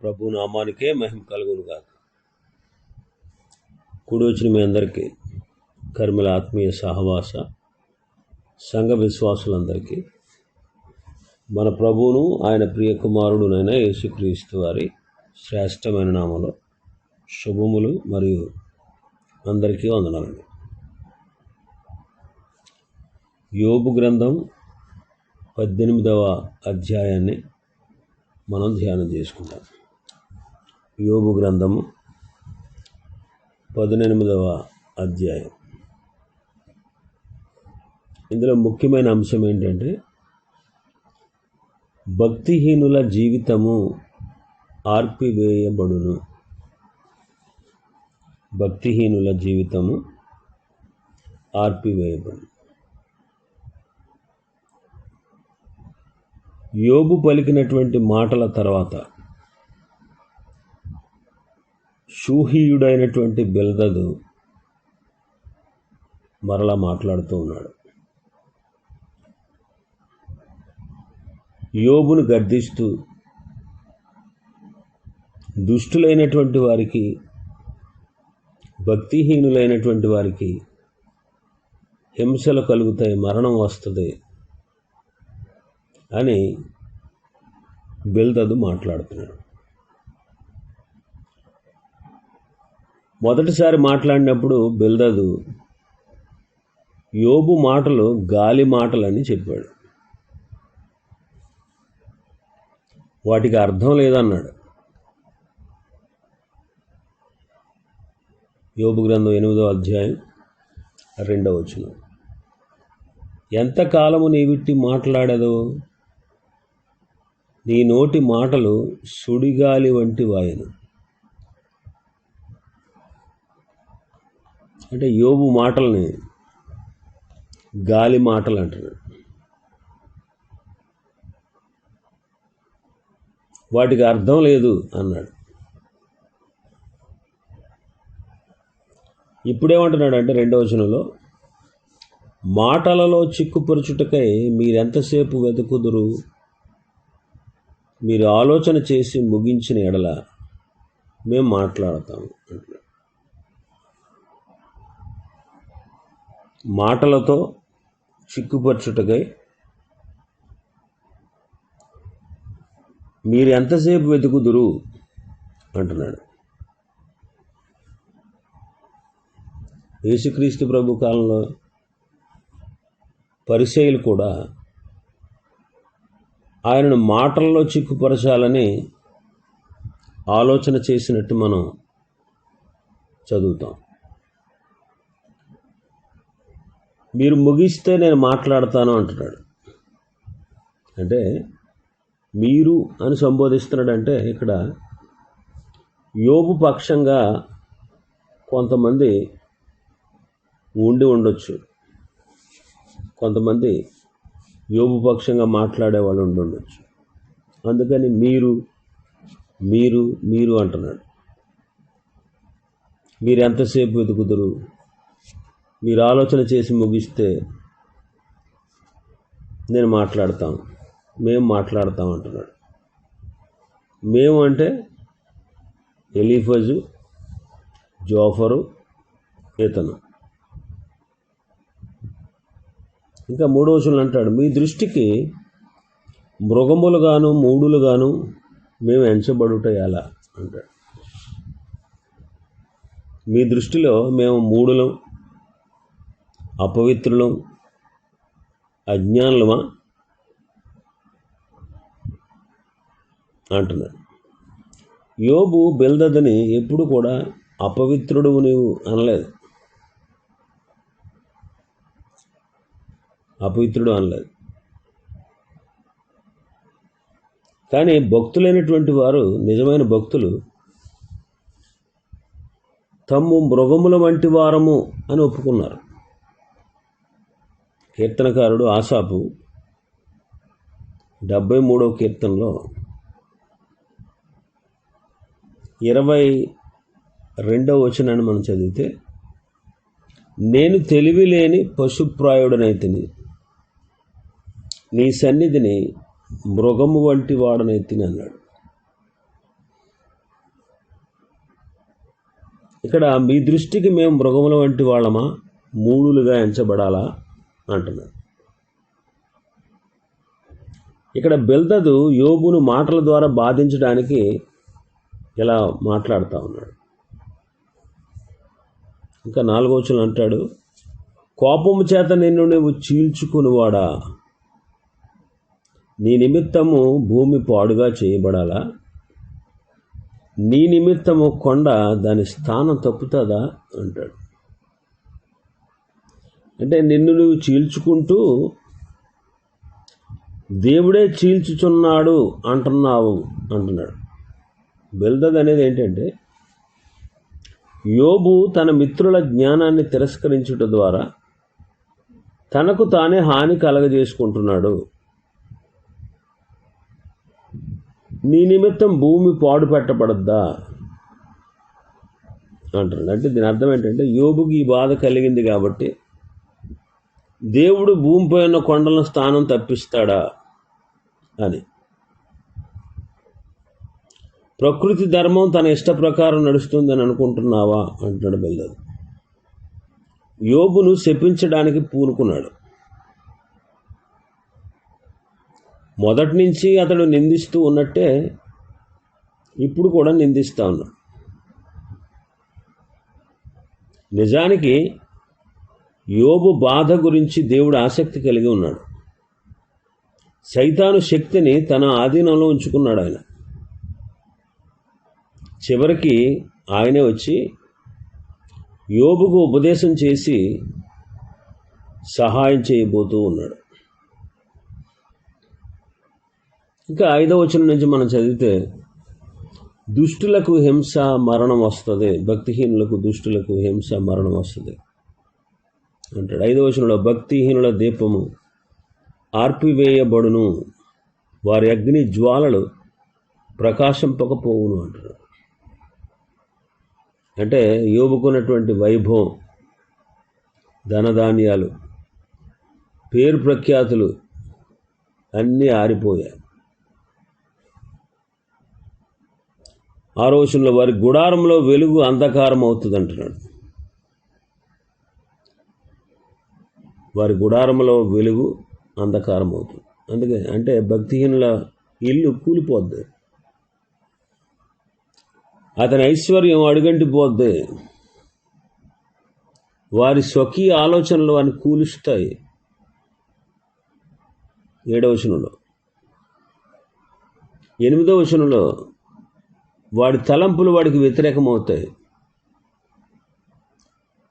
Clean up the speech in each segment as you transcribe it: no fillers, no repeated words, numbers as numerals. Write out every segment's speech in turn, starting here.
ప్రభు నామానికే మహిమ కలుగునుగాక. కూడి వచ్చిన మీ అందరికీ కర్మల ఆత్మీయ సహవాస సంఘ విశ్వాసులందరికీ మన ప్రభువును ఆయన ప్రియ కుమారుడునైన యేసుక్రీస్తు వారి శ్రేష్టమైన నామలో శుభములు మరియు అందరికీ వందనాలండి. యోబు గ్రంథం 18వ అధ్యాయాన్ని మనం ధ్యానం చేసుకుంటాం. యోబు గ్రంథము 18వ అధ్యాయం. ఇందులో ముఖ్యమైన అంశం ఏంటంటే భక్తిహీనుల జీవితము ఆర్పివేయబడును. భక్తిహీనుల జీవితము ఆర్పివేయబడును. యోబు పలికినటువంటి మాటల తర్వాత షూహీయుడైనటువంటి బిల్దదు మరలా మాట్లాడుతూ ఉన్నాడు. యోబును గద్దిస్తూ దుష్టులైనటువంటి వారికి, భక్తిహీనులైనటువంటి వారికి హింసలు కలుగుతాయి, మరణం వస్తుంది అని బిల్దదు మాట్లాడుతున్నాడు. మొదటిసారి మాట్లాడినప్పుడు బిల్దదు యోబు మాటలు గాలి మాటలని చెప్పాడు. వాటికి అర్థం లేదన్నాడు. యోబు గ్రంథం 8వ అధ్యాయం 2వ వచనం. ఎంతకాలము నీవిట్టి మాట్లాడదో, నీ నోటి మాటలు సుడిగాలి వంటి వాయను. అంటే యోబు మాటల్ని గాలి మాటలు అంటున్నాడు. వాటికి అర్థం లేదు అన్నాడు. ఇప్పుడేమంటున్నాడు అంటే 2వ వచనంలో, మాటలలో చిక్కుపరుచుటకై మీరెంతసేపు వెతుకుదురు, మీరు ఆలోచన చేసి ముగించిన ఎడల మేము మాట్లాడతాము అంటున్నాడు. మాటలతో చిక్కుపరచుటకై మీరు ఎంతసేపు వెతుకుదురు అంటున్నాడు. యేసుక్రీస్తు ప్రభు కాలంలో పరిసయ్యులు కూడా ఆయనను మాటల్లో చిక్కుపరచాలని ఆలోచన చేసినట్టు మనం చదువుతాం. మీరు ముగిస్తే నేను మాట్లాడతాను అంటున్నాడు. అంటే మీరు అని సంబోధిస్తున్నాడంటే ఇక్కడ యోబు పక్షంగా కొంతమంది ఉండి ఉండొచ్చు, కొంతమంది యోబు పక్షంగా మాట్లాడే వాళ్ళు ఉండి ఉండొచ్చు. అందుకని మీరు మీరు మీరు అంటున్నాడు. మీరు ఎంతసేపు వెతుకుదురు, మీరు ఆలోచన చేసి ముగిస్తే నేను మాట్లాడతాం, మేము మాట్లాడతాం అంటున్నాడు. మేము అంటే ఎలీఫజు, జోఫరు, ఇతను. ఇంకా 3వ వచనంలో అంటాడు, మీ దృష్టికి మృగములుగాను మూడులుగాను మేము ఎంచబడుట ఎలా అంటాడు. మీ దృష్టిలో మేము మూడులం, అపవిత్రులం, అజ్ఞానులమా అంటున్నాడు. యోబు బిల్దదుని ఎప్పుడు కూడా అపవిత్రుడు నీవు అనలేదు, అపవిత్రుడు అనలేదు. కానీ భక్తులైనటువంటి వారు, నిజమైన భక్తులు, తమ్ము మృగముల వంటి వారము అని ఒప్పుకున్నారు. కీర్తనకారుడు ఆసాపు 73వ కీర్తనలో 22వ వచనాన్ని మనం చదివితే, నేను తెలివి లేని పశుప్రాయుడనైతిని, నీ సన్నిధిని మృగము వంటి వాడనైతిని అన్నాడు. ఇక్కడ మీ దృష్టికి మేము మృగముల వంటి వాళ్ళమా, మూడులుగా ఎంచబడాలా అంటున్నాడు. ఇక్కడ బిల్దదు యోబును మాటల ద్వారా బాధించడానికి ఇలా మాట్లాడుతూ ఉన్నాడు. ఇంకా 4వ వచనం అంటాడు, కోపము చేత నిన్ను నువ్వు చీల్చుకునివాడా, నీ నిమిత్తము భూమి పాడుగా చేయబడాలా, నీ నిమిత్తము కొండ దాని స్థానం తప్పుతుందా అంటాడు. అంటే నిన్ను నువ్వు చీల్చుకుంటూ దేవుడే చీల్చుచున్నాడు అంటున్నాడు. బిల్దద్ అనేది ఏంటంటే, యోబు తన మిత్రుల జ్ఞానాన్ని తిరస్కరించుట ద్వారా తనకు తానే హాని కలగజేసుకుంటున్నాడు. నీ నిమిత్తం భూమి పాడు పెట్టబడద్దా అంటున్నాడు. అంటే దీని అర్థం ఏంటంటే, యోబుకి ఈ బాధ కలిగింది కాబట్టి దేవుడు భూమిపై ఉన్న కొండల స్థానం తప్పిస్తాడా అని. ప్రకృతి ధర్మం తన ఇష్ట ప్రకారం నడుస్తుందని అనుకుంటున్నావా అంటున్నాడు బిల్దదు. యోబును శపించడానికి పూనుకున్నాడు. మొదటి నుంచి అతడు నిందిస్తూ ఉన్నట్టే ఇప్పుడు కూడా నిందిస్తూ ఉన్నాడు. నిజానికి యోబు బాధ గురించి దేవుడు ఆసక్తి కలిగి ఉన్నాడు. సైతాను శక్తిని తన ఆధీనంలో ఉంచుకున్నాడు ఆయన. చివరికి ఆయనే వచ్చి యోబుకు ఉపదేశం చేసి సహాయం చేయబోతూ ఉన్నాడు. ఇంకా 5వ వచనం నుంచి మనం చదివితే, దుష్టులకు హింస మరణం వస్తుంది, భక్తిహీనులకు దుష్టులకు హింస మరణం వస్తుంది అంటాడు. 5వ వచనంలో, భక్తిహీనుల దీపము ఆర్పివేయబడును, వారి అగ్ని జ్వాలలు ప్రకాశింపకపోవును అంటాడు. అంటే యోబుకున్నటువంటి వైభవం, ధనధాన్యాలు, పేరు ప్రఖ్యాతులు అన్నీ ఆరిపోయాయి. 6వ వచనంలో, వారి గుడారంలో వెలుగు అంధకారం అవుతుంది అంటున్నాడు. వారి గుడారంలో వెలుగు అంధకారం అవుతుంది. అందుకే అంటే భక్తిహీనుల ఇల్లు కూలిపోద్ది, అతని ఐశ్వర్యం అడుగంటిపోద్ది, వారి స్వకీయ ఆలోచనలు వారిని కూలుస్తాయి. 7వ వచనంలో, 8వ వచనంలో, వాడి తలంపులు వాడికి వ్యతిరేకమవుతాయి,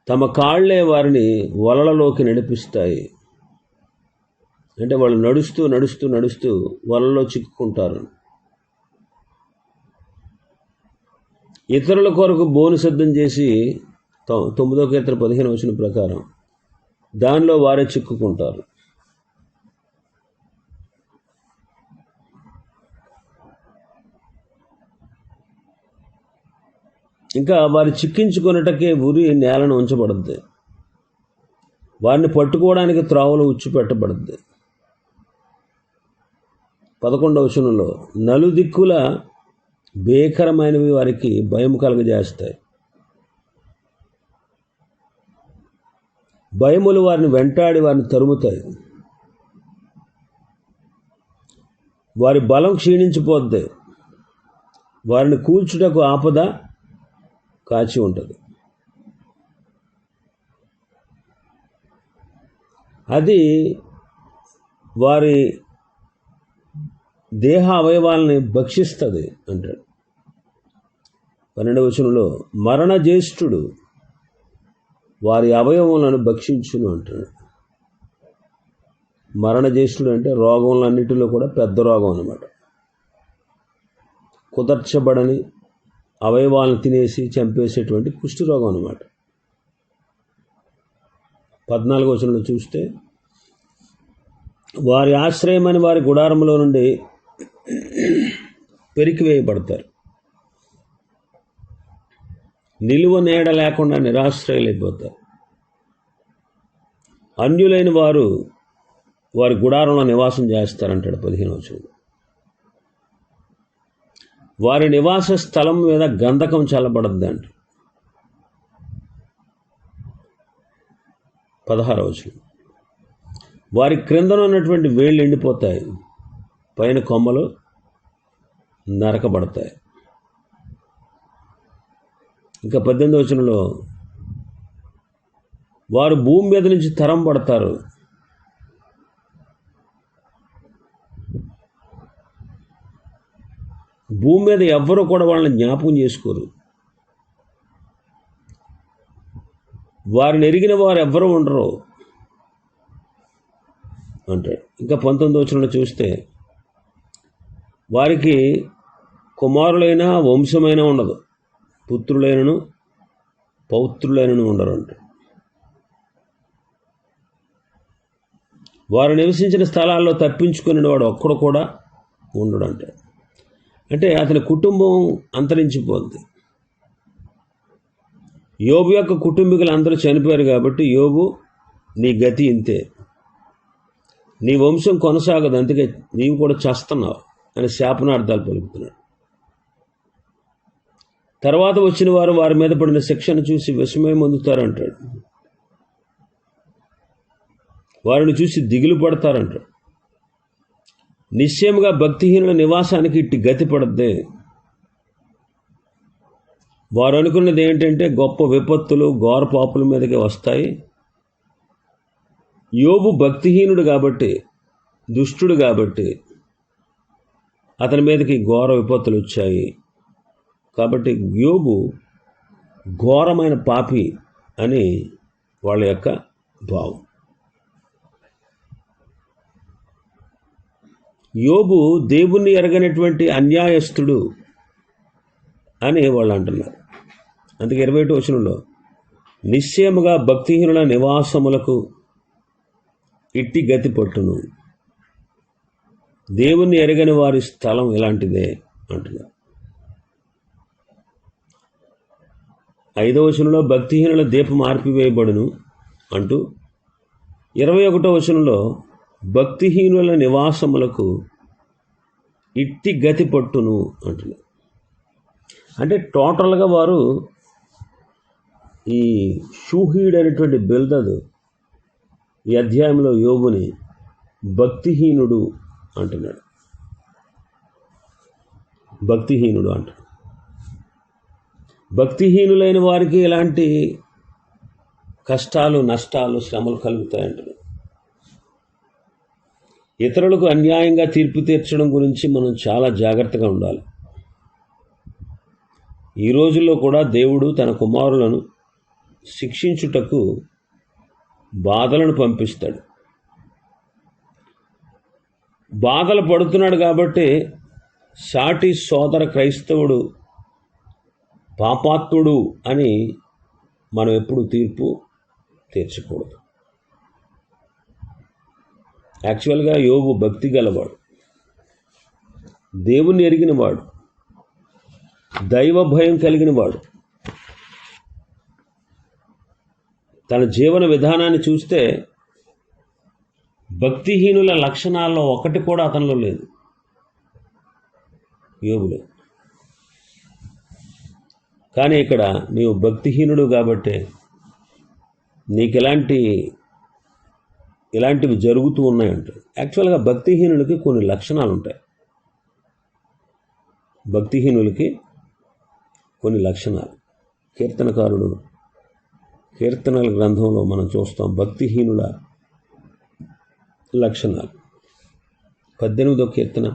తమ కాళ్లే వారిని వలలలోకి నడిపిస్తాయి. అంటే వాళ్ళు నడుస్తూ నడుస్తూ నడుస్తూ వలలో చిక్కుకుంటారు. ఇతరుల కొరకు బోను సిద్ధం చేసి 9వ కీర్తన 15వ వచనం ప్రకారం దానిలో వారే చిక్కుకుంటారు. ఇంకా వారి చిక్కించుకొనుటకే ఉరి నేలను ఉంచబడుద్ది, వారిని పట్టుకోవడానికి త్రావులు ఉచ్చు పెట్టబడుద్ది. 11వ వచనంలో, నలుదిక్కుల భీకరమైనవి వారికి భయం కలుగజేస్తాయి, భయములు వారిని వెంటాడి వారిని తరుముతాయి, వారి బలం క్షీణించిపోద్ది, వారిని కూల్చుటకు ఆపద కాచి ఉంటుంది. అది వారి దేహ అవయవాలని భక్షిస్తుంది అంటాడు. 12వ వచనంలో, మరణ జ్యేష్ఠుడు వారి అవయవములను భక్షించును అంటాడు. మరణ జ్యేష్ఠుడు అంటే రోగములన్నిటిలో కూడా పెద్ద రోగం అన్నమాట. కుదర్చబడని అవయవాలను తినేసి చంపేసేటువంటి కుష్టి రోగం అన్నమాట. 14వ వచనంలో చూస్తే, వారి ఆశ్రయమని వారి గుడారంలో నుండి పెరికివేయబడతారు, నిలువ నీడ లేకుండా నిరాశ్రయులైపోతారు. అన్యులైన వారు వారి గుడారంలో నివాసం చేస్తారంటాడు 15వ వచనం. వారి నివాస స్థలం మీద గంధకం చల్లబడద్దంట. 16వ వచనం. వారి క్రిందన ఉన్నటువంటి వేళ్ళు ఎండిపోతాయి, పైన కొమ్మలు నరకబడతాయి. ఇంకా 18వ వచనంలో వారు భూమి మీద నుంచి తరం పడతారు, భూమి మీద ఎవ్వరూ కూడా వాళ్ళని జ్ఞాపకం చేసుకోరు, వారిని ఎరిగిన వారు ఎవ్వరూ ఉండరు అంటాడు. ఇంకా 19వ వచనంలో చూస్తే వారికి కుమారులైన వంశమైన ఉండదు, పుత్రులైనను పౌత్రులైనను ఉండరు అంటాడు. వారు నివసించిన స్థలాల్లో తప్పించుకునే వాడు ఒక్కడు కూడా ఉండడు అంటాడు. అంటే అతని కుటుంబం అంతరించిపోద్ది. యోబు యొక్క కుటుంబీకులు అందరూ చనిపోయారు కాబట్టి యోబు నీ గతి ఇంతే, నీ వంశం కొనసాగదు, అందుకే నీవు కూడా చస్తున్నావు అని శాపనార్థాలు పలుకుతున్నాడు. తర్వాత వచ్చిన వారు వారి మీద పడిన శిక్షను చూసి విషమయం పొందుతారంటాడు, వారిని చూసి దిగులు పడతారంటాడు. నిశ్చయముగా భక్తిహీనుల నివాసానికి ఇట్టి గతి పడద్దే. వారు అనుకున్నది ఏంటంటే గొప్ప విపత్తులు ఘోర పాపుల మీదకే వస్తాయి. యోబు భక్తిహీనుడు కాబట్టి, దుష్టుడు కాబట్టి అతని మీదకి ఘోర విపత్తులు వచ్చాయి. కాబట్టి యోబు ఘోరమైన పాపి అని వాళ్ళ యొక్క భావం. యోబు దేవుణ్ణి ఎరగనటువంటి అన్యాయస్తుడు అని వాళ్ళు అంటున్నారు. అందుకే 21వ వచనంలో నిశ్చయముగా భక్తిహీనుల నివాసములకు ఇట్టి గతి పట్టును, దేవుణ్ణి ఎరగని వారి స్థలం ఇలాంటిదే అంటున్నారు. 5వ వచనంలో భక్తిహీనుల దీపం ఆర్పివేయబడును అంటూ 21వ వచనంలో భక్తిహీనుల నివాసములకు ఇట్టి గతి పట్టును అంటున్నారు. అంటే టోటల్గా వారు ఈ షూహీడ్ అనేటువంటి బిల్దదు ఈ అధ్యాయంలో యోబుని భక్తిహీనుడు అంటున్నాడు. భక్తిహీనుడు అంటాడు. భక్తిహీనులైన వారికి ఎలాంటి కష్టాలు నష్టాలు శ్రమలు కలుగుతాయంటాడు. ఇతరులకు అన్యాయంగా తీర్పు తీర్చడం గురించి మనం చాలా జాగ్రత్తగా ఉండాలి. ఈ రోజుల్లో కూడా దేవుడు తన కుమారులను శిక్షించుటకు బాధలను పంపిస్తాడు. బాధలు పడుతున్నాడు కాబట్టి సాటి సోదర క్రైస్తవుడు పాపాత్ముడు అని మనం ఎప్పుడు తీర్పు తీర్చకూడదు. యాక్చువల్గా యోబు భక్తి గలవాడు, దేవుణ్ణి ఎరిగినవాడు, దైవ భయం కలిగినవాడు. తన జీవన విధానాన్ని చూస్తే భక్తిహీనుల లక్షణాల్లో ఒకటి కూడా అతనిలో లేదు, యోబులో. కానీ ఇక్కడ నీవు భక్తిహీనుడు కాబట్టి నీకు ఇలాంటివి జరుగుతూ ఉన్నాయంట. యాక్చువల్గా భక్తిహీనులకి కొన్ని లక్షణాలు ఉంటాయి. భక్తిహీనులకి కొన్ని లక్షణాలు కీర్తనకారుడు కీర్తనల గ్రంథంలో మనం చూస్తాం భక్తిహీనుల లక్షణాలు. 18వ కీర్తన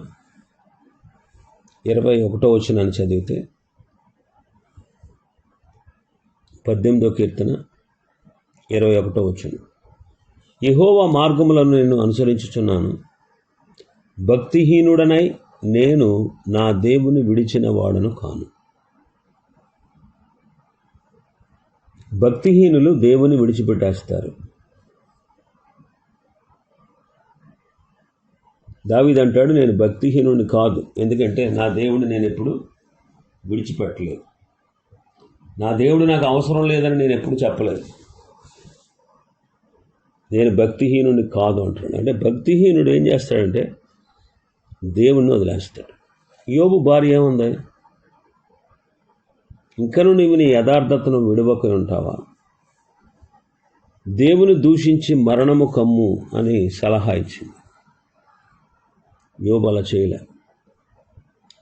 21వ వచనాన్ని చదివితే 18వ కీర్తన 21వ వచనం, యెహోవా మార్గములను నేను అనుసరించుచున్నాను, భక్తిహీనుడనై నేను నా దేవుని విడిచిన వాడను కాను. భక్తిహీనులు దేవుని విడిచిపెట్టేస్తారు. దావీదు అంటాడు, నేను భక్తిహీనుని కాదు, ఎందుకంటే నా దేవుడిని నేను ఎప్పుడు విడిచిపెట్టలేదు, నా దేవుడు నాకు అవసరం లేదని నేను ఎప్పుడు చెప్పలేదు, నేను భక్తిహీనుని కాదు అంటాడు. అంటే భక్తిహీనుడు ఏం చేస్తాడంటే దేవుణ్ణి వదిలేస్తాడు. యోబు భార్య ఏముంది, ఇంకను నీవు నీ యథార్థతను విడవక ఉంటావా, దేవుని దూషించి మరణము కమ్ము అని సలహా ఇచ్చింది. యోబు అలా చేయలే.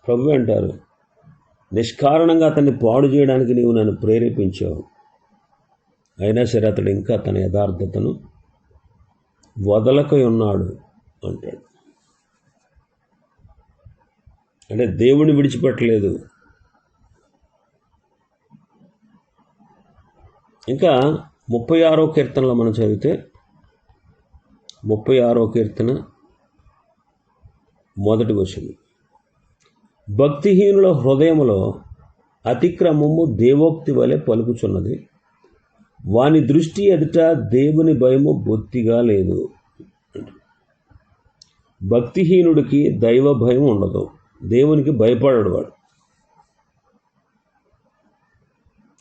ప్రభు అంటారు, నిష్కారణంగా అతన్ని పాడు చేయడానికి నీవు నన్ను ప్రేరేపించావు, అయినా సరే అతడు ఇంకా తన యథార్థతను వదలకై ఉన్నాడు అంటాడు. అంటే దేవుని విడిచిపెట్టలేదు. ఇంకా 36వ కీర్తనలో మనం చదివితే 36వ కీర్తన 1వ వచనం, భక్తిహీనుల హృదయములో అతిక్రమము దేవోక్తి వలె పలుకుచున్నది, వాని దృష్టి ఎదుట దేవుని భయము బొత్తిగా లేదు. భక్తిహీనుడికి దైవ భయం ఉండదు, దేవునికి భయపడడు వాడు.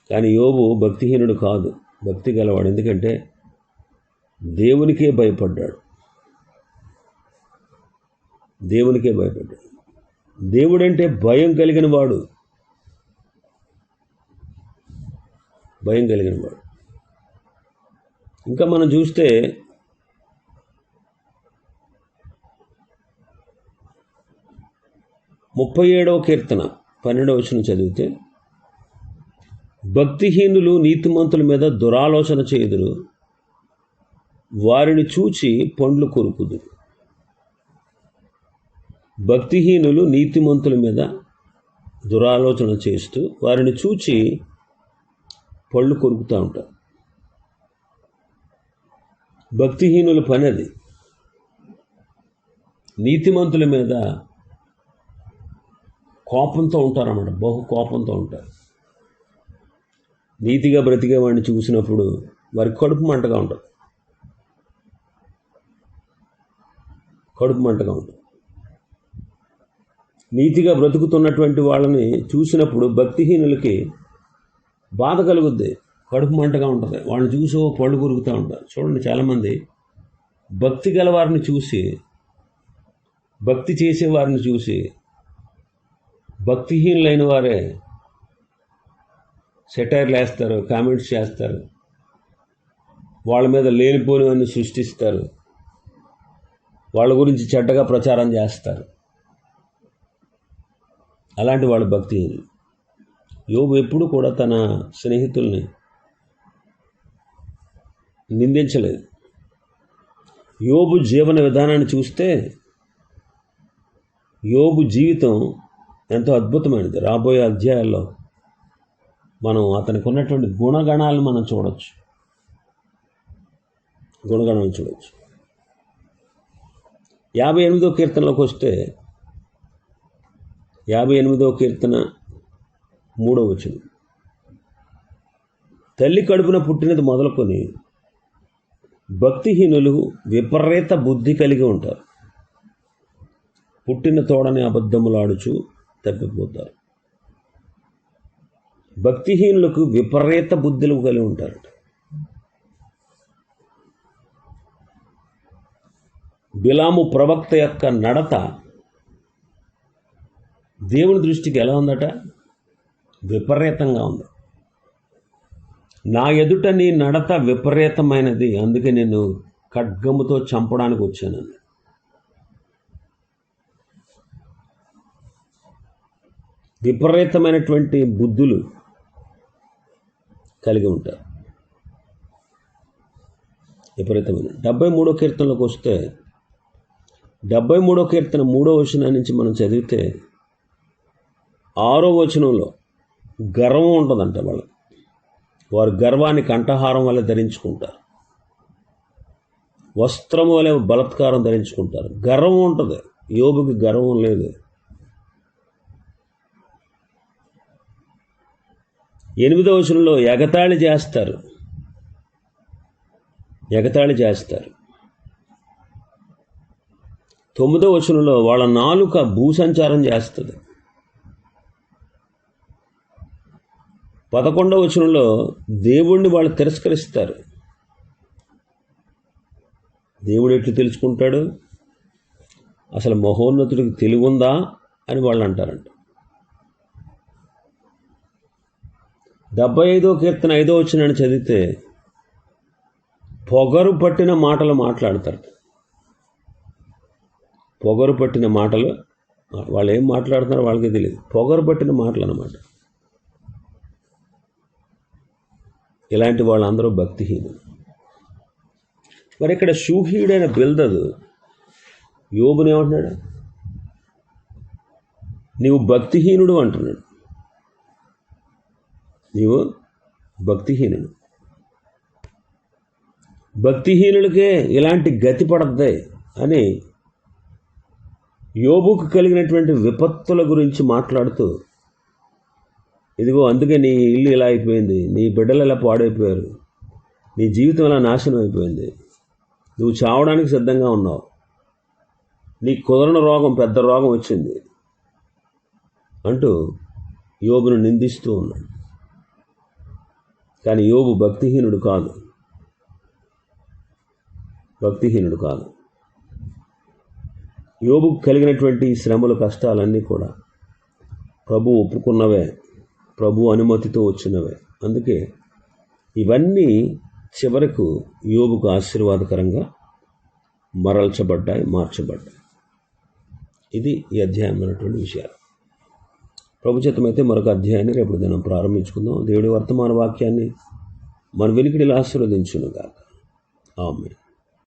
కానీ యోబు భక్తిహీనుడు కాదు, భక్తి గలవాడు. ఎందుకంటే దేవునికే భయపడ్డాడు. దేవునికే భయపడ్డాడు. దేవుడంటే భయం కలిగిన వాడు, భయం కలిగిన వాడు. ఇంకా మనం చూస్తే 37వ కీర్తన 12వ వచనం చదివితే, భక్తిహీనులు నీతిమంతుల మీద దురాలోచన చేయుదురు, వారిని చూచి పండ్లు కొరుకుదురు. భక్తిహీనులు నీతిమంతుల మీద దురాలోచన చేస్తూ వారిని చూచి పళ్ళు కొరుకుతూ ఉంటారు. భక్తిహీనుల పని అది. నీతిమంతుల మీద కోపంతో ఉంటారన్నమాట, బహు కోపంతో ఉంటారు. నీతిగా బ్రతికే వాడిని చూసినప్పుడు వారి కడుపు మంటగా ఉంటుంది, కడుపు మంటగా ఉంటుంది. నీతిగా బ్రతుకుతున్నటువంటి వాళ్ళని చూసినప్పుడు భక్తిహీనులకి బాధ కలుగుద్ది, కడుపు మంటగా ఉంటుంది. వాళ్ళని చూసి పళ్ళు కొరుకుతూ ఉంటారు. చూడండి, చాలామంది భక్తి గల వారిని చూసి, భక్తి చేసేవారిని చూసి భక్తిహీనులైన వారే సెటైర్లు వేస్తారు, కామెంట్స్ చేస్తారు, వాళ్ళ మీద లేనిపోనివన్నీ సృష్టిస్తారు, వాళ్ళ గురించి చెడ్డగా ప్రచారం చేస్తారు. అలాంటి వాళ్ళు భక్తిహీనులు. యోబు ఎప్పుడు కూడా తన స్నేహితుల్ని నిందించలేదు. యోబు జీవన విధానాన్ని చూస్తే యోబు జీవితం ఎంతో అద్భుతమైనది. రాబోయే అధ్యాయాల్లో మనం అతనికి ఉన్నటువంటి గుణగణాలను మనం చూడవచ్చు, గుణగణాలను చూడవచ్చు. 58వ కీర్తనలోకి వస్తే 58వ కీర్తన 3వ వచనం, తల్లి కడుపున పుట్టినది మొదలుకొని భక్తిహీనులు విపరీత బుద్ధి కలిగి ఉంటారు, పుట్టిన తోడని అబద్ధములాడుచు తప్పిపోతారు. భక్తిహీనులకు విపరీత బుద్ధులు కలిగి ఉంటారట. బిలాము ప్రవక్త యొక్క నడత దేవుని దృష్టికి ఎలా ఉందట? విపరీతంగా ఉంది. నా ఎదుట నీ నడత విపరీతమైనది, అందుకే నేను ఖడ్గముతో చంపడానికి వచ్చాను. విపరీతమైనటువంటి బుద్ధులు కలిగి ఉంటారు. విపరీతమైన 73వ కీర్తనలోకి వస్తే 73వ కీర్తన 3వ వచనం నుంచి మనం చదివితే 6వ వచనంలో గర్వం ఉంటుందంట. వారు గర్వాన్ని కంఠహారం వల్ల ధరించుకుంటారు, వస్త్రం వలె బలత్కారం ధరించుకుంటారు. గర్వం ఉంటుంది. యోబుకి గర్వం లేదు. 8వ వచనంలో ఎగతాళి చేస్తారు, ఎగతాళి చేస్తారు. 9వ వచనంలో వాళ్ళ నాలుక భూసంచారం చేస్తుంది. 11వ వచనంలో దేవుణ్ణి వాళ్ళు తిరస్కరిస్తారు. దేవుడు ఎట్లు తెలుసుకుంటాడు, అసలు మహోన్నతుడికి తెలివుందా అని వాళ్ళు అంటారంట. 75వ కీర్తన 5వ వచనాన్ని చదివితే పొగరు పట్టిన మాటలు మాట్లాడతారు. పొగరు పట్టిన మాటలు, వాళ్ళు ఏం మాట్లాడుతున్నారో వాళ్ళకే తెలియదు. పొగరు పట్టిన మాటలు అన్నమాట. ఇలాంటి వాళ్ళందరూ భక్తిహీనులు. మరి ఇక్కడ షూహీడైన బిల్దదు యోబుని ఏమంటున్నాడు? నీవు భక్తిహీనుడు అంటున్నాడు. నీవు భక్తిహీనుడు. భక్తిహీనులకే ఇలాంటి గతి పడద్ది అని యోబుకు కలిగినటువంటి విపత్తుల గురించి మాట్లాడుతూ, ఇదిగో అందుకే నీ ఇల్లు ఇలా అయిపోయింది, నీ బిడ్డలు ఇలా పాడైపోయారు, నీ జీవితం ఇలా నాశనం అయిపోయింది, నువ్వు చావడానికి సిద్ధంగా ఉన్నావు, నీ కుదరని రోగం, పెద్ద రోగం వచ్చింది అంటూ యోబును నిందిస్తూ ఉన్నాడు. కానీ యోబు భక్తిహీనుడు కాదు. భక్తిహీనుడు కాదు. యోబుకు కలిగినటువంటి శ్రమలు, కష్టాలన్నీ కూడా ప్రభు ఒప్పుకున్నవే, ప్రభు అనుమతితో వచ్చినవే. అందుకే ఇవన్నీ చివరకు యోబుకు ఆశీర్వాదకరంగా మార్చబడ్డాయి. ఇది ఈ అధ్యాయం ఉన్నటువంటి విషయాలు. ప్రభు చిత్తమైతే మరొక అధ్యాయాన్ని రేపు దినం ప్రారంభించుకుందాం. దేవుడి వర్తమాన వాక్యాన్ని మన వెలికిడిలో ఆశీర్వదించును గాక. ఆమేన్.